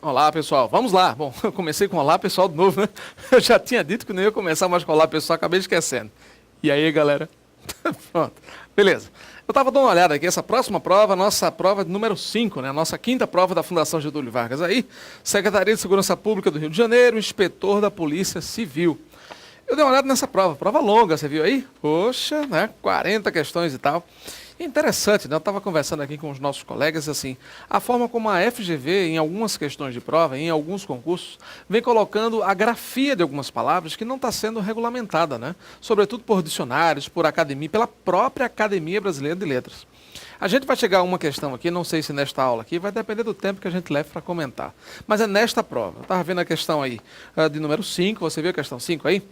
Olá, pessoal. Vamos lá. Bom, eu comecei com olá, pessoal, de novo, né? Eu já tinha dito que não ia começar mais com olá, pessoal, acabei esquecendo. E aí, galera? Pronto. Beleza. Eu estava dando uma olhada aqui, essa próxima prova, nossa prova número 5, né? Nossa quinta prova da Fundação Getúlio Vargas aí, Secretaria de Segurança Pública do Rio de Janeiro, inspetor da Polícia Civil. Eu dei uma olhada nessa prova longa, você viu aí? Poxa, né? 40 questões e tal. Interessante, né? Eu estava conversando aqui com os nossos colegas, assim, a forma como a FGV, em algumas questões de prova, em alguns concursos, vem colocando a grafia de algumas palavras que não está sendo regulamentada, né? Sobretudo por dicionários, por academia, pela própria Academia Brasileira de Letras. A gente vai chegar a uma questão aqui, não sei se nesta aula aqui, vai depender do tempo que a gente leva para comentar. Mas é nesta prova. Eu estava vendo a questão aí de número 5, você viu a questão 5 aí?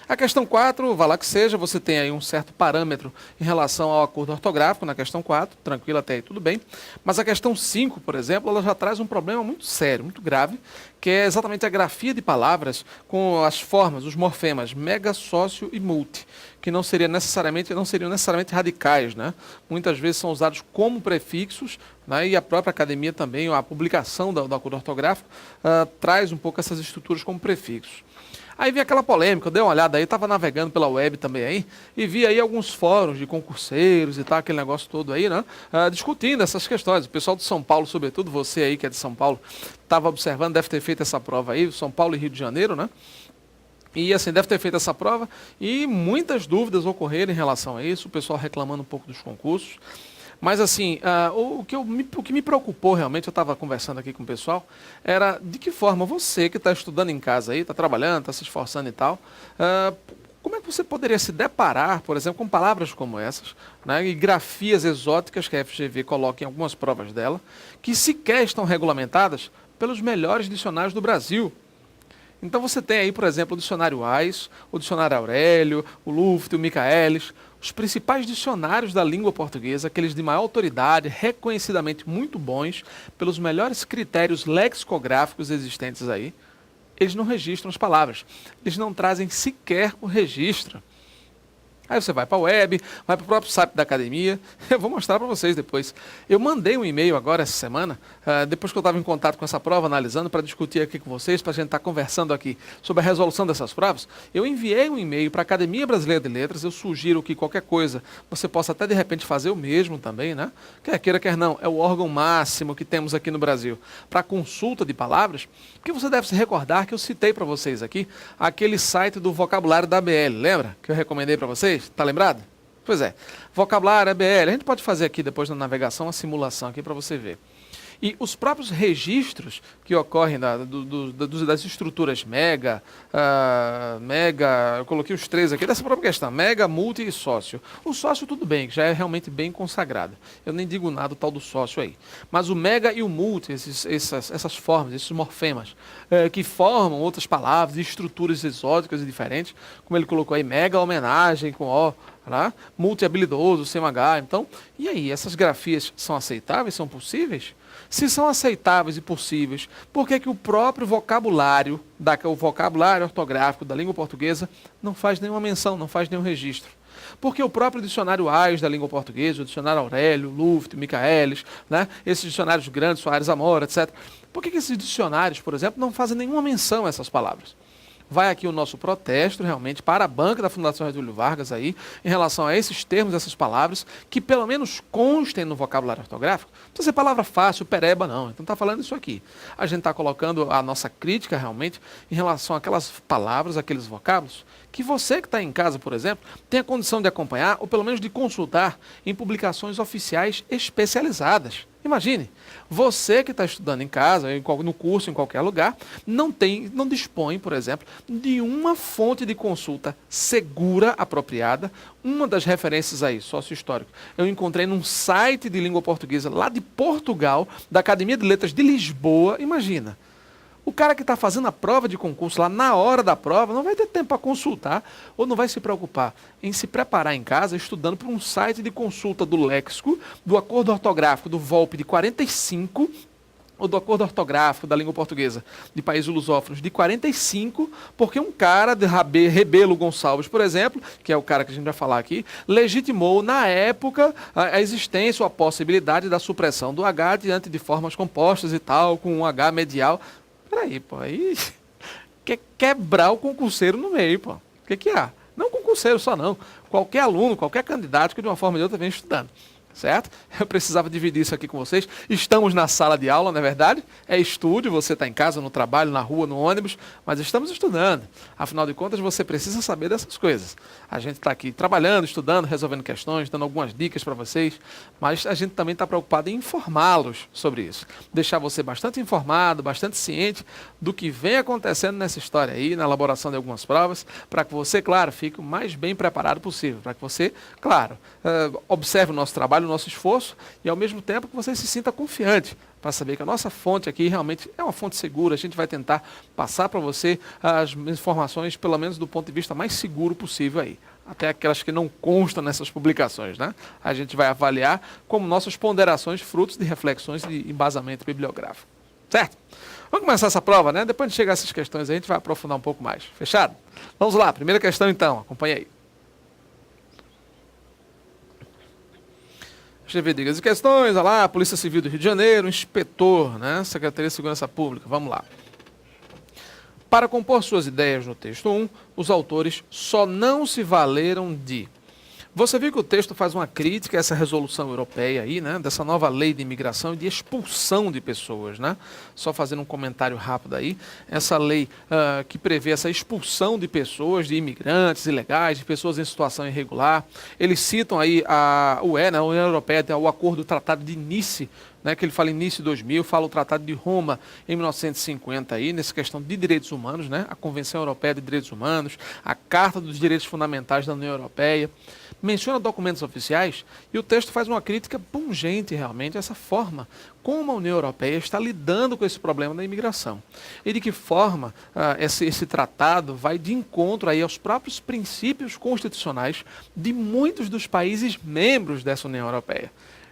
A questão 4, vá lá que seja, você tem aí um certo parâmetro em relação ao acordo ortográfico na questão 4, tranquilo até aí, tudo bem. Mas a questão 5, por exemplo, ela já traz um problema muito sério, muito grave, que é exatamente a grafia de palavras com as formas, os morfemas mega, sócio e multi, que não seriam necessariamente radicais, né? Muitas vezes são usados como prefixos, né? E a própria academia também, a publicação do acordo ortográfico, traz um pouco essas estruturas como prefixos. Aí vem aquela polêmica, eu dei uma olhada aí, estava navegando pela web também aí, e vi aí alguns fóruns de concurseiros e tal, aquele negócio todo aí, né? Discutindo essas questões. O pessoal de São Paulo, sobretudo, você aí que é de São Paulo, estava observando, deve ter feito essa prova aí, São Paulo e Rio de Janeiro, né? E assim, deve ter feito essa prova e muitas dúvidas ocorreram em relação a isso, o pessoal reclamando um pouco dos concursos. Mas assim, o que me preocupou realmente, eu estava conversando aqui com o pessoal, era de que forma você que está estudando em casa aí, está trabalhando, está se esforçando e tal, como é que você poderia se deparar, por exemplo, com palavras como essas, né, e grafias exóticas que a FGV coloca em algumas provas dela, que sequer estão regulamentadas pelos melhores dicionários do Brasil. Então você tem aí, por exemplo, o dicionário Ais, o dicionário Aurélio, o Luft, o Michaelis, os principais dicionários da língua portuguesa, aqueles de maior autoridade, reconhecidamente muito bons, pelos melhores critérios lexicográficos existentes aí, eles não registram as palavras, eles não trazem sequer o registro. Aí você vai para a web, vai para o próprio site da academia. Eu vou mostrar para vocês depois. Eu mandei um e-mail agora essa semana, depois que eu estava em contato com essa prova, analisando, para discutir aqui com vocês, para a gente estar conversando aqui sobre a resolução dessas provas. Eu enviei um e-mail para a Academia Brasileira de Letras. Eu sugiro que qualquer coisa você possa até de repente fazer o mesmo também, né? Quer queira, quer não. É o órgão máximo que temos aqui no Brasil para consulta de palavras. Porque você deve se recordar que eu citei para vocês aqui aquele site do vocabulário da ABL, lembra? Que eu recomendei para vocês? Está lembrado? Pois é. Vocabulário, ABL. A gente pode fazer aqui depois na navegação uma simulação aqui para você ver. E os próprios registros que ocorrem das estruturas mega, eu coloquei os três aqui, dessa própria questão, mega, multi e sócio. O sócio tudo bem, já é realmente bem consagrado. Eu nem digo nada do tal do sócio aí. Mas o mega e o multi, essas formas, esses morfemas, que formam outras palavras, estruturas exóticas e diferentes, como ele colocou aí, mega homenagem com O, né? Multi habilidoso, sem H. Então, e aí, essas grafias são aceitáveis, são possíveis? Se são aceitáveis e possíveis, por que o próprio vocabulário, o vocabulário ortográfico da língua portuguesa, não faz nenhuma menção, não faz nenhum registro? Porque o próprio dicionário Ais da língua portuguesa, o dicionário Aurélio, Luft, Michaelis, né, esses dicionários grandes, Soares Amora, etc., por que esses dicionários, por exemplo, não fazem nenhuma menção a essas palavras? Vai aqui o nosso protesto, realmente, para a banca da Fundação Getúlio Vargas aí, em relação a esses termos, essas palavras, que pelo menos constem no vocabulário ortográfico. Não precisa ser palavra fácil, pereba, não. Então está falando isso aqui. A gente está colocando a nossa crítica, realmente, em relação àquelas palavras, aqueles vocábulos, que você que está em casa, por exemplo, tem a condição de acompanhar, ou pelo menos de consultar, em publicações oficiais especializadas. Imagine, você que está estudando em casa, no curso, em qualquer lugar, não dispõe, por exemplo, de uma fonte de consulta segura, apropriada. Uma das referências aí, sócio-histórico, eu encontrei num site de língua portuguesa lá de Portugal, da Academia de Letras de Lisboa. Imagina. O cara que está fazendo a prova de concurso lá na hora da prova não vai ter tempo para consultar ou não vai se preocupar em se preparar em casa estudando por um site de consulta do léxico, do acordo ortográfico do VOLPE de 45 ou do acordo ortográfico da língua portuguesa de países lusófonos de 45, porque um cara de Rebelo Gonçalves, por exemplo, que é o cara que a gente vai falar aqui, legitimou na época a existência ou a possibilidade da supressão do H diante de formas compostas e tal, com um H medial. peraí, pô, aí quer quebrar o concurseiro no meio, pô. O que há? Não concurseiro só não, qualquer aluno, qualquer candidato que de uma forma ou de outra vem estudando. Certo? Eu precisava dividir isso aqui com vocês. Estamos na sala de aula, não é verdade? É estúdio, você está em casa, no trabalho, na rua, no ônibus, mas estamos estudando. Afinal de contas, você precisa saber dessas coisas. A gente está aqui trabalhando, estudando, resolvendo questões, dando algumas dicas para vocês, mas a gente também está preocupado em informá-los sobre isso. Deixar você bastante informado, bastante ciente do que vem acontecendo nessa história aí, na elaboração de algumas provas, para que você, claro, fique o mais bem preparado possível. Para que você, claro, observe o nosso trabalho, o nosso esforço e ao mesmo tempo que você se sinta confiante para saber que a nossa fonte aqui realmente é uma fonte segura. A gente vai tentar passar para você as informações, pelo menos do ponto de vista mais seguro possível aí. Até aquelas que não constam nessas publicações, né? A gente vai avaliar como nossas ponderações, frutos de reflexões de embasamento bibliográfico. Certo? Vamos começar essa prova, né? Depois de chegar a essas questões a gente vai aprofundar um pouco mais. Fechado? Vamos lá, primeira questão então, acompanha aí. Escrever dicas e questões, olha lá, Polícia Civil do Rio de Janeiro, inspetor, né? Secretaria de Segurança Pública, vamos lá. Para compor suas ideias no texto 1, os autores só não se valeram de... Você viu que o texto faz uma crítica a essa resolução europeia aí, né? Dessa nova lei de imigração e de expulsão de pessoas, né? Só fazendo um comentário rápido aí, essa lei que prevê essa expulsão de pessoas, de imigrantes ilegais, de pessoas em situação irregular. Eles citam aí a UE, né? A União Europeia, tem o acordo do Tratado de Nice, né, que ele fala início de 2000, fala o Tratado de Roma em 1950 aí, nessa questão de direitos humanos, né, a Convenção Europeia de Direitos Humanos, a Carta dos Direitos Fundamentais da União Europeia, menciona documentos oficiais e o texto faz uma crítica pungente realmente a essa forma como a União Europeia está lidando com esse problema da imigração e de que forma esse tratado vai de encontro aí aos próprios princípios constitucionais de muitos dos países membros dessa União Europeia.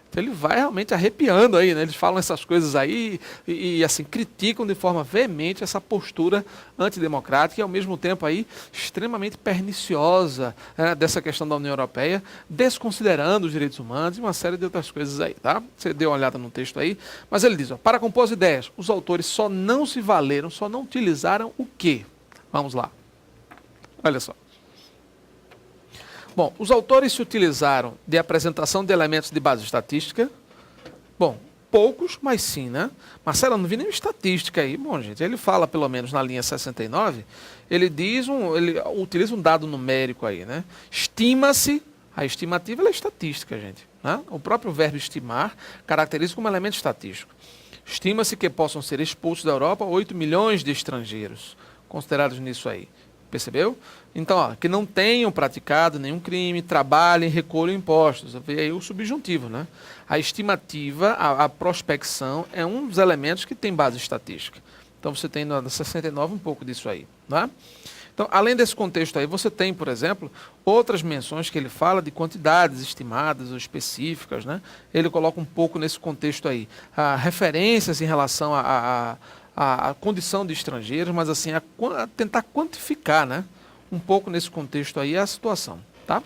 Então ele vai realmente arrepiando aí, né? Eles falam essas coisas aí e assim, criticam de forma veemente essa postura antidemocrática e ao mesmo tempo aí extremamente perniciosa dessa questão da União Europeia, desconsiderando os direitos humanos e uma série de outras coisas aí, tá? Você deu uma olhada no texto aí, mas ele diz, ó, para compor as ideias, os autores só não se valeram, só não utilizaram o quê? Vamos lá. Olha só. Bom, os autores se utilizaram de apresentação de elementos de base estatística. Bom, poucos, mas sim, né? Marcelo, não vi nenhuma estatística aí. Bom, gente, ele fala, pelo menos na linha 69, ele utiliza um dado numérico aí, né? Estima-se, a estimativa é estatística, gente. Né? O próprio verbo estimar caracteriza como elemento estatístico. Estima-se que possam ser expulsos da Europa 8 milhões de estrangeiros, considerados nisso aí. Percebeu? Então, ó, que não tenham praticado nenhum crime, trabalhem, recolham impostos. Vê aí o subjuntivo, né? A estimativa, a prospecção é um dos elementos que tem base estatística. Então, você tem na 69 um pouco disso aí, né? Então, além desse contexto aí, você tem, por exemplo, outras menções que ele fala de quantidades estimadas ou específicas, né? Ele coloca um pouco nesse contexto aí. Referências em relação a condição de estrangeiros, mas assim, a tentar quantificar, né, um pouco nesse contexto aí a situação, tá?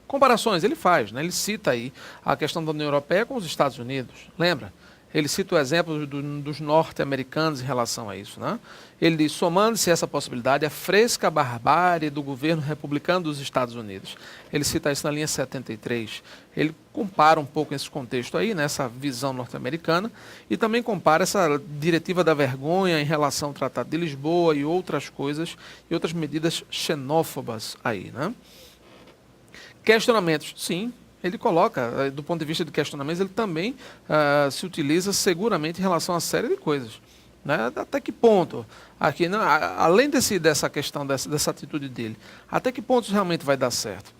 Comparações, ele faz, né, ele cita aí a questão da União Europeia com os Estados Unidos, lembra? Ele cita o exemplo dos norte-americanos em relação a isso, né? Ele diz, somando-se essa possibilidade, a fresca barbárie do governo republicano dos Estados Unidos. Ele cita isso na linha 73. Ele compara um pouco esse contexto aí, nessa visão norte-americana, e também compara essa diretiva da vergonha em relação ao Tratado de Lisboa e outras coisas, e outras medidas xenófobas aí, né? Questionamentos, sim. Ele coloca, do ponto de vista de questionamentos, ele também se utiliza seguramente em relação a uma série de coisas. Né? Até que ponto, aqui, não, além dessa questão, dessa atitude dele, até que ponto isso realmente vai dar certo?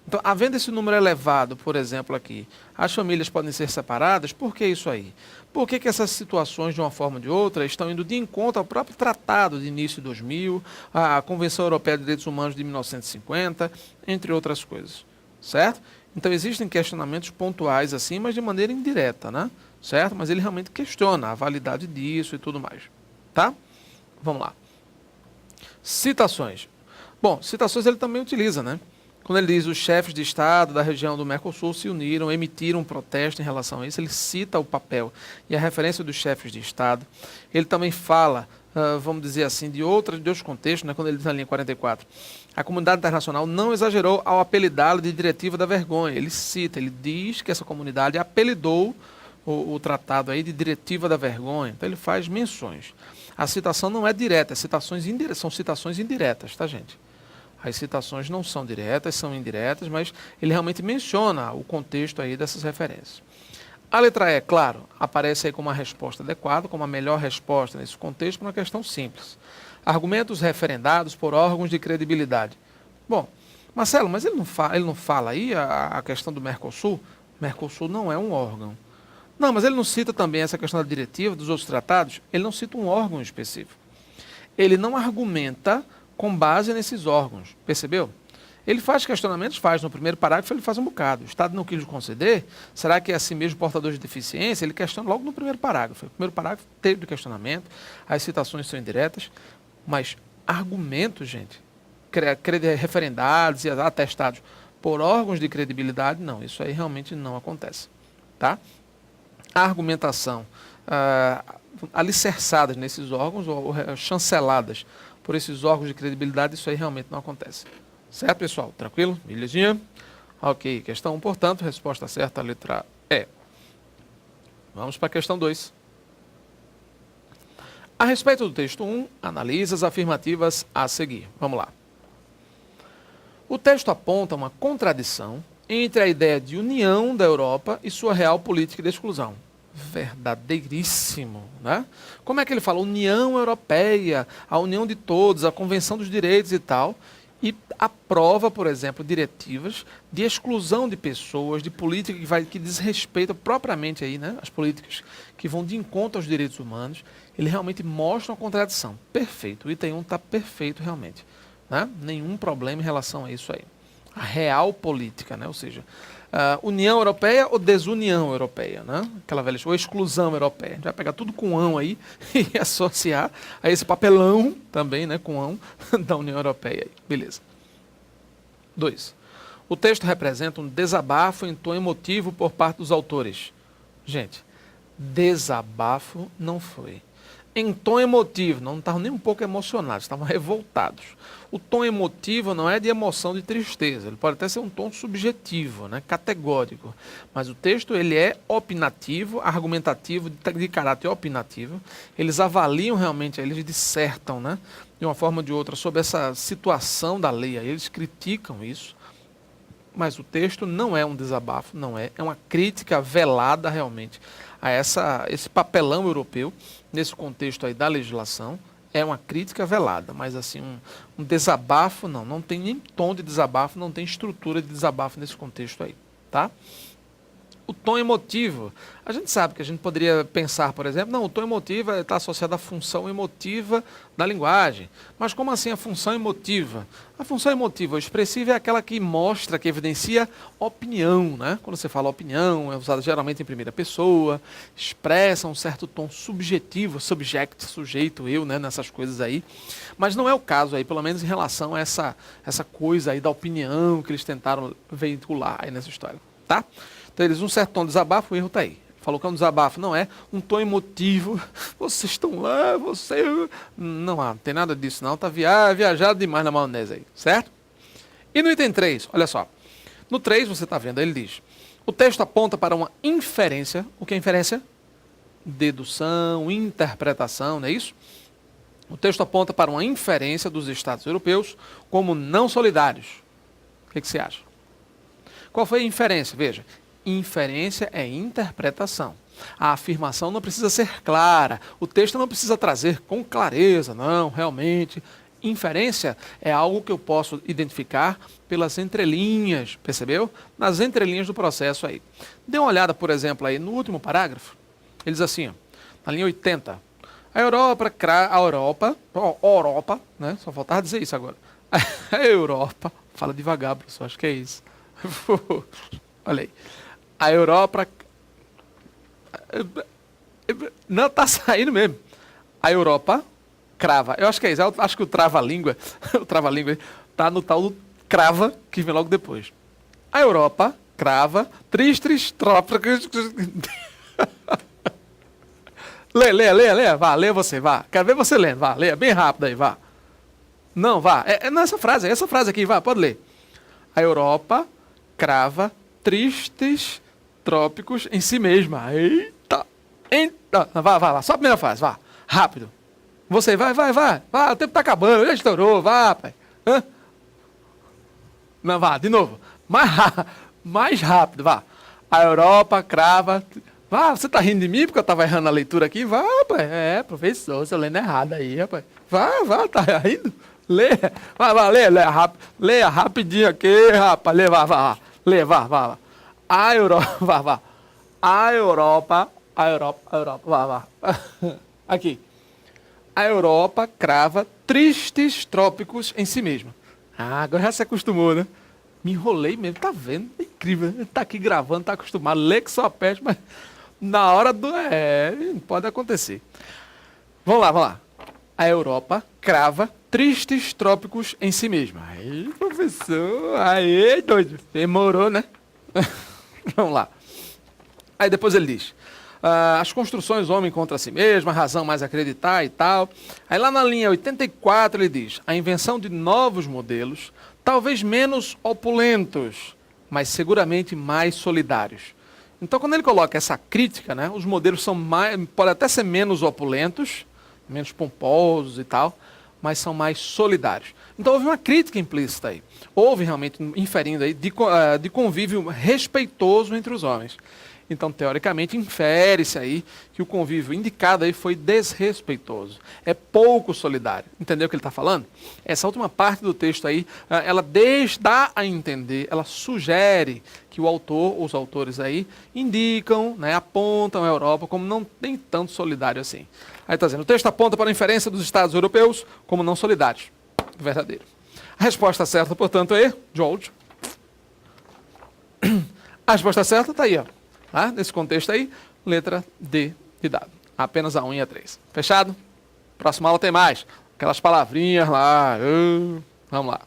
Então, havendo esse número elevado, por exemplo, aqui, as famílias podem ser separadas, por que isso aí? Por que essas situações, de uma forma ou de outra, estão indo de encontro ao próprio Tratado de início de 2000, a Convenção Europeia de Direitos Humanos de 1950, entre outras coisas, certo? Então, existem questionamentos pontuais assim, mas de maneira indireta, né? Certo? Mas ele realmente questiona a validade disso e tudo mais, tá? Vamos lá. Citações. Bom, citações ele também utiliza, né? Quando ele diz os chefes de Estado da região do Mercosul se uniram, emitiram um protesto em relação a isso, ele cita o papel e a referência dos chefes de Estado. Ele também fala, vamos dizer assim, de outros contextos, né, quando ele diz na linha 44, a comunidade internacional não exagerou ao apelidá-la de diretiva da vergonha. Ele cita, ele diz que essa comunidade apelidou o tratado aí de diretiva da vergonha. Então ele faz menções. A citação não é direta, são citações indiretas, tá, gente? As citações não são diretas, são indiretas, mas ele realmente menciona o contexto aí dessas referências. A letra E, claro, aparece aí como uma resposta adequada, como a melhor resposta nesse contexto, para uma questão simples. Argumentos referendados por órgãos de credibilidade. Bom, Marcelo, mas ele não fala aí a questão do Mercosul? Mercosul não é um órgão. Não, mas ele não cita também essa questão da diretiva, dos outros tratados? Ele não cita um órgão específico. Ele não argumenta com base nesses órgãos, percebeu? Ele faz questionamentos, no primeiro parágrafo ele faz um bocado. O Estado não quis conceder, será que é assim mesmo portador de deficiência? Ele questiona logo no primeiro parágrafo. O primeiro parágrafo teve de questionamento, as citações são indiretas, mas argumentos, gente, referendados e atestados por órgãos de credibilidade, não, isso aí realmente não acontece, tá? A argumentação alicerçadas nesses órgãos ou chanceladas por esses órgãos de credibilidade, isso aí realmente não acontece. Certo, pessoal? Tranquilo? Belezinha? Ok. Questão 1, portanto, resposta certa, letra E. Vamos para a questão 2. A respeito do texto 1, analise as afirmativas a seguir. Vamos lá. O texto aponta uma contradição entre a ideia de união da Europa e sua real política de exclusão. Verdadeiríssimo, né? Como é que ele fala? União Europeia, a união de todos, a Convenção dos Direitos e tal, e aprova, por exemplo, diretivas de exclusão de pessoas, de política que desrespeita propriamente aí, né, as políticas que vão de encontro aos direitos humanos. Ele realmente mostra uma contradição. Perfeito, o item 1 está perfeito realmente, né? Nenhum problema em relação a isso aí. A real política, né? Ou seja, União Europeia ou desunião europeia, né? Aquela velha ou exclusão europeia. A gente vai pegar tudo com ão aí e associar a esse papelão também, né, com ão da União Europeia. Aí. Beleza. 2. O texto representa um desabafo em tom emotivo por parte dos autores. Gente, desabafo não foi. Em tom emotivo, não estavam nem um pouco emocionados, estavam revoltados. O tom emotivo não é de emoção, de tristeza, ele pode até ser um tom subjetivo, né, categórico, mas o texto ele é opinativo, argumentativo, de caráter opinativo. Eles avaliam realmente, eles dissertam, né, de uma forma ou de outra sobre essa situação da lei, eles criticam isso, mas o texto não é um desabafo, é uma crítica velada realmente a esse papelão europeu, nesse contexto aí da legislação. É uma crítica velada, mas assim, um desabafo não tem nem tom de desabafo, não tem estrutura de desabafo nesse contexto aí, tá? O tom emotivo, a gente sabe que a gente poderia pensar, por exemplo, não, o tom emotivo está associado à função emotiva da linguagem. Mas como assim a função emotiva? A função emotiva ou expressiva é aquela que mostra, que evidencia opinião, né? Quando você fala opinião, é usada geralmente em primeira pessoa, expressa um certo tom subjetivo, subject, sujeito, eu, né? Nessas coisas aí. Mas não é o caso aí, pelo menos em relação a essa coisa aí da opinião que eles tentaram veicular aí nessa história, tá? Então eles, um certo tom de desabafo, o erro está aí. Falou que é um desabafo, não é um tom emotivo. Vocês estão lá, não tem nada disso não, está viajado demais na maionese aí, certo? E no item 3, olha só. No 3, você está vendo, ele diz, o texto aponta para uma inferência. O que é inferência? Dedução, interpretação, não é isso? O texto aponta para uma inferência dos Estados europeus como não solidários. O que você acha? Qual foi a inferência? Veja, inferência é interpretação. A afirmação não precisa ser clara, o texto não precisa trazer com clareza, não, realmente. Inferência é algo que eu posso identificar pelas entrelinhas, percebeu? Nas entrelinhas do processo aí. Dê uma olhada, por exemplo, aí no último parágrafo, ele diz assim, ó, na linha 80, a Europa, né? Só faltava dizer isso agora. A Europa, fala devagar, professor, acho que é isso. Olha aí. A Europa... Não, tá saindo mesmo. A Europa crava. Eu acho que é isso. Eu acho que o trava-língua está no tal do crava, que vem logo depois. A Europa crava tristes trópicos. Lê, vá, lê você, vá. Quero ver você lendo, vá, lê, bem rápido aí, vá. Não, vá, é nessa frase, essa frase aqui, vá, pode ler. A Europa crava tristes trópicos em si mesma. Eita, vá, só a primeira frase, vá, rápido. Você, vai, o tempo tá acabando, já estourou, vá, pai. Hã? Não, vá, de novo. Mais rápido, vá. A Europa crava. Vá, você tá rindo de mim porque eu tava errando a leitura aqui? Vá, rapaz. É, professor, você lendo errado aí, rapaz. Vá, tá rindo? Lê. Leia rapidinho aqui, rapaz. Lê, vá. Lê, vá. A Europa, vá. A Europa, vá. Aqui. A Europa crava tristes trópicos em si mesma. Ah, agora já se acostumou, né? Me enrolei mesmo, tá vendo? É incrível. Tá aqui gravando, tá acostumado. Lê que só peste, mas na hora do... pode acontecer. Vamos lá. A Europa crava tristes trópicos em si mesma. Aí, professor. Aí, doido. Demorou, né? Vamos lá. Aí depois ele diz... as construções do homem contra si mesmo, a razão mais acreditar e tal. Aí lá na linha 84 ele diz, a invenção de novos modelos, talvez menos opulentos, mas seguramente mais solidários. Então quando ele coloca essa crítica, né, os modelos são podem até ser menos opulentos, menos pomposos e tal, mas são mais solidários. Então houve uma crítica implícita aí. Houve realmente, inferindo aí, de convívio respeitoso entre os homens. Então, teoricamente, infere-se aí que o convívio indicado aí foi desrespeitoso. É pouco solidário. Entendeu o que ele está falando? Essa última parte do texto aí, ela dá a entender, ela sugere que o autor, os autores aí, indicam, né, apontam a Europa como não nem tanto solidário assim. Aí está dizendo, o texto aponta para a inferência dos Estados europeus como não solidários. Verdadeiro. A resposta certa, portanto, é, George. A resposta certa está aí, ó. Nesse contexto aí, letra D de dado. Apenas a 1 e a 3. Fechado? Próxima aula tem mais. Aquelas palavrinhas lá. Vamos lá.